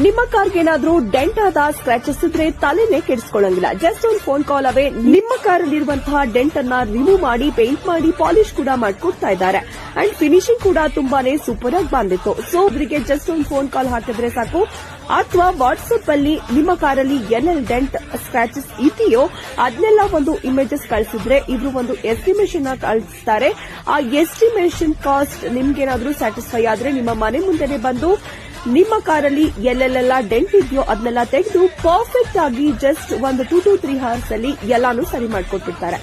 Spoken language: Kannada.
ನಿಮ್ಮ ಕಾರ್ಗೆ ಏನಾದ್ರೂ ಡೆಂಟ್ ಆದ ಸ್ಕ್ರಾಚಸ್ ಇದ್ರೆ ತಲೆನೇ ಕೆಡಿಸ್ಕೊಳ್ಳಂಗಿಲ್ಲ. ಜಸ್ಟ್ ಒಂದು ಫೋನ್ ಕಾಲ್ ಅವೇ ನಿಮ್ಮ ಕಾರಲ್ಲಿರುವಂತಹ ಡೆಂಟ್ ಅನ್ನ ರಿಮೂವ್ ಮಾಡಿ ಪೇಂಟ್ ಮಾಡಿ ಪಾಲಿಶ್ ಕೂಡ ಮಾಡಿಕೊಡ್ತಾ ಇದ್ದಾರೆ. ಅಂಡ್ ಫಿನಿಶಿಂಗ್ ಕೂಡ ತುಂಬಾನೇ ಸೂಪರ್ ಆಗಿ ಬಂದಿತ್ತು. ಸೊ ಅವರಿಗೆ ಜಸ್ಟ್ ಒಂದು ಫೋನ್ ಕಾಲ್ ಹಾಕಿದ್ರೆ ಸಾಕು, ಅಥವಾ ವಾಟ್ಸ್ಆಪ್ ಅಲ್ಲಿ ನಿಮ್ಮ ಕಾರಲ್ಲಿ ಎಲ್ಲೆಲ್ಲಿ ಡೆಂಟ್ ಸ್ಕ್ರಾಚಸ್ ಇದೆಯೋ ಅದನ್ನೆಲ್ಲ ಒಂದು ಇಮೇಜಸ್ ಕಳಿಸಿದ್ರೆ ಇವರು ಒಂದು ಎಸ್ಟಿಮೇಷನ್ ಕಳಿಸ್ತಾರೆ. ಆ ಎಸ್ಟಿಮೇಷನ್ ಕಾಸ್ಟ್ ನಿಮ್ಗೇನಾದ್ರೂ ಸ್ಯಾಟಿಸ್ಫೈ ಆದ್ರೆ ನಿಮ್ಮ ಮನೆ ಮುಂದೆನೆ ಬಂದು ನಿಮ್ಮ ಕಾರಲ್ಲಿ ಎಲ್ಲೆಲ್ಲೆಲ್ಲ ಡೆಂಟ್ ಇದೆಯೋ ಅದನ್ನೆಲ್ಲ ತೆಗೆದು ಪರ್ಫೆಕ್ಟ್ ಆಗಿ ಜಸ್ಟ್ ಒಂದು 2 to 3 hours ಅಲ್ಲಿ ಎಲ್ಲಾನು ಸರಿ ಮಾಡಿಕೊಟ್ಬಿಡ್ತಾರೆ.